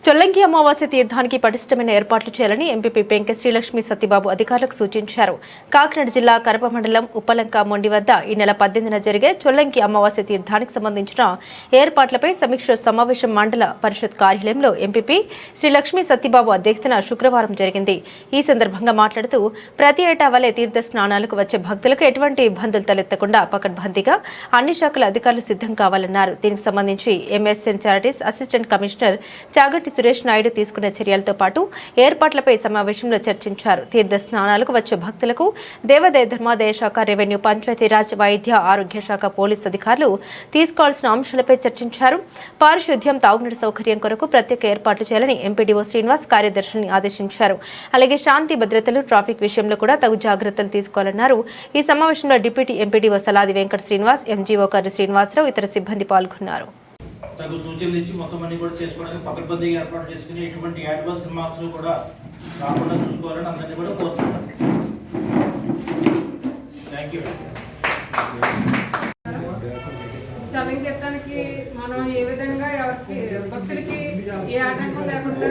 చొల్లంకి అమావాస్య తీర్థానికి పటిష్టమైన ఏర్పాట్లు చేయాలని ఎంపీపీ పెంకె శ్రీలక్ష్మి సత్యబాబు అధికారులకు సూచించారు. కాకినాడ జిల్లా కరప మండలం ఉప్పలంక మొండి వద్ద ఈ నెల 18న జరిగే చొల్లంకి అమావాస్య తీర్థానికి సంబంధించిన ఏర్పాట్లపై సమీక్ష సమావేశం మండల పరిషత్ కార్యాలయంలో ఎంపీపీ శ్రీలక్ష్మి సత్యబాబు అధ్యక్షతన శుక్రవారం జరిగింది. ఈ సందర్భంగా మాట్లాడుతూ ప్రతి ఏటా వలె తీర్థ స్నానాలకు వచ్చే భక్తులకు ఎటువంటి ఇబ్బందులు తలెత్తకుండా పకడ్బందీగా అన్ని శాఖల అధికారులు సిద్ధం కావాలన్నారు. దీనికి సంబంధించి MSN charities assistant commissioner Chaganti Suresh Naidu తీసుకున్న చర్యలతో పాటు ఏర్పాట్లపై సమావేశంలో చర్చించారు. తీర్థ స్నానాలకు వచ్చే భక్తులకు దేవాదాయ ధర్మాదాయ శాఖ, రెవెన్యూ, పంచాయతీరాజ్, వైద్య ఆరోగ్య శాఖ, పోలీసు అధికారులు తీసుకోవాల్సిన అంశాలపై చర్చించారు. పారిశుద్ధ్యం, తాగునీటి సౌకర్యం కొరకు ప్రత్యేక ఏర్పాట్లు చేయాలని ఎంపీడీఓ శ్రీనివాస్ కార్యదర్శిని ఆదేశించారు. అలాగే శాంతి భద్రతలు, ట్రాఫిక్ విషయంలో కూడా తగు జాగ్రత్తలు తీసుకోవాలన్నారు. ఈ సమావేశంలో deputy MPDO Saladi Venkata Srinivas, MGO Karri Srinivasarao, ఇతర సిబ్బంది పాల్గొన్నారు. తగు సూచనలు ఇచ్చి మొత్తం అన్ని కూడా చేసుకోవడానికి పకడ్బందీగా ఏర్పాటు చేసుకుని ఎటువంటి అడ్వర్స్ రిమార్క్స్ కూడా రాకుండా చూసుకోవాలని అందరినీ కూడా కోరుతున్నాను. Thank you. చల్లంకి తీర్థానికి మనం ఏ విధంగా ఎవరికి భక్తులకి ఏ ఆటంకం లేకుండా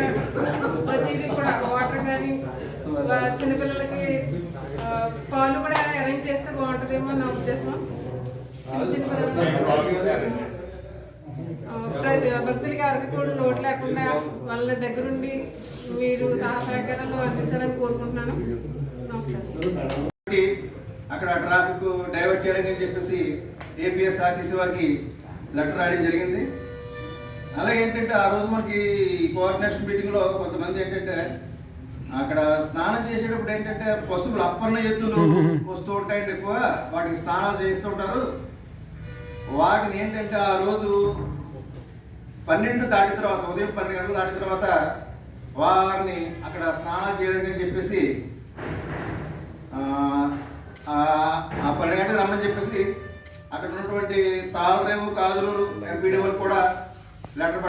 ప్రతిదీ కూడా వాటర్ కానీ చిన్నపిల్లలకి పాలు కూడా అరేంజ్ చేస్తే బాగుంటుందేమో నా ఉద్దేశం. భక్తులకి ఎవరికి కూడా లోటు లేకుండా వాళ్ళ దగ్గరుండి మీరు సహకారాలు అందించాలని కోరుకుంటున్నాను. నమస్కారం. అక్కడ ట్రాఫిక్ డైవర్ట్ చేయడానికి చెప్పేసి ఏపీఎస్ఆర్టీసీ వారికి లెటర్ రాయడం జరిగింది. అలాగే ఏంటంటే ఆ రోజు మనకి కోఆర్డినేషన్ మీటింగ్లో కొంతమంది ఏంటంటే అక్కడ స్నానం చేసేటప్పుడు ఏంటంటే పశువులు అప్పన్న ఎద్దులు వస్తూ ఉంటాయండి, ఎక్కువ వాటికి స్నానాలు చేస్తుంటారు. వాటిని ఏంటంటే ఆ రోజు 12 దాటిన తర్వాత, ఉదయం 12 గంటలు దాటిన తర్వాత వారిని అక్కడ స్నానాలు చేయడానికి చెప్పేసి 12 గంటలకు రమ్మని చెప్పేసి అక్కడ ఉన్నటువంటి తాళరేవు, కాజులూరు ఎంపీడీఓలు కూడా లెటర్